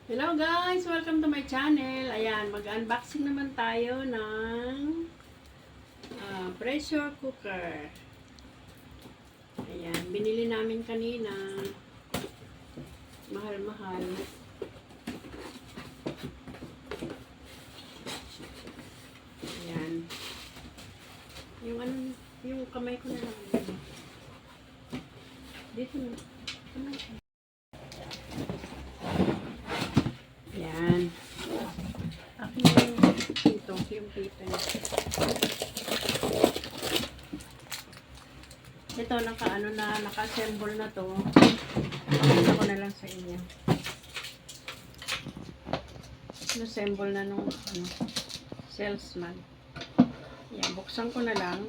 Hello guys! Welcome to my channel. Ayan, mag-unboxing naman tayo ng pressure cooker. Ayan, binili namin kanina. Mahal-mahal. Ayan. Yung kamay ko na lang. Dito na. Kamay ko. Yan. Ako yung pito niya. Ito, naka-assemble na to. Pakita ko na lang sa inyo. Assemble na nung salesman. Yan, buksan ko na lang.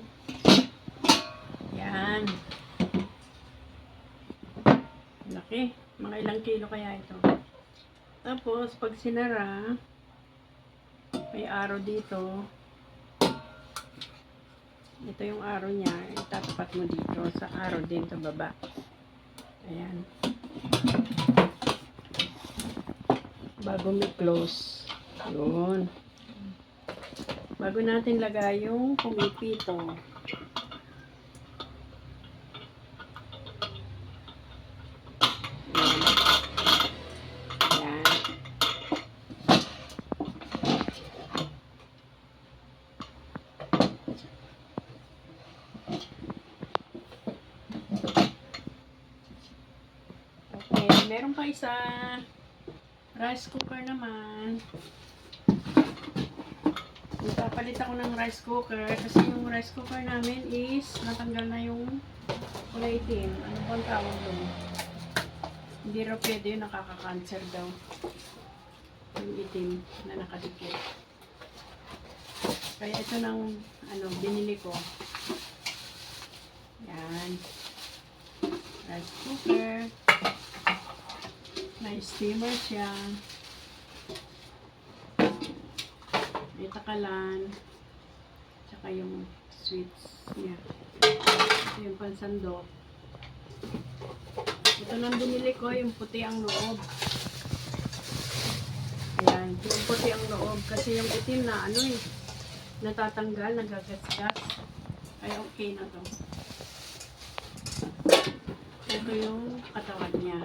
Yan. Laki. Mga ilang kilo kaya ito. Tapos, pag sinara, may arrow dito. Ito yung arrow niya. Itatapat mo dito sa arrow din sa baba. Ayan. Bago may close. Yun. Bago natin lagay yung pumipito. Meron pa isa rice cooker naman. Nagpapalit ako ng rice cooker kasi yung rice cooker namin is natanggal na yung kulay itim. Ano bang tawag doon? Hindi raw pwede yun, nakaka-cancer daw. Yung itim na nakadikit. Kaya ito nang binili ko. Yan. Rice cooker. May steamer siya. May takalan. Tsaka yung switch niya. Ito yung pansandok. Ito nang binili ko, yung puti ang loob. Ayan, yung puti ang loob. Kasi yung itim na natatanggal, nagagasgas. Kaya okay na to. Ito yung katawan niya.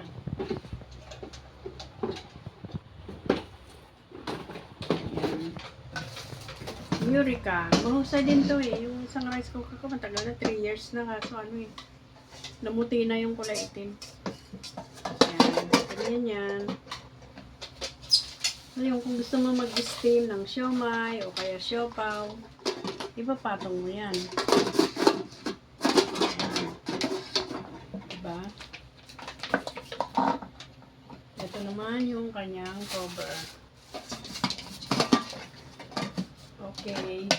Eureka. Mahusay din to eh. Yung isang rice cooker ko, matagal na 3 years na nga. So namuti na yung kulay itim. Ayan. Ganyan yan. Ngayon, kung gusto mo mag-steam ng siomai o kaya siopaw, ipapatong mo yan. Ayan. Diba? Ito naman yung kanyang cover. Okay.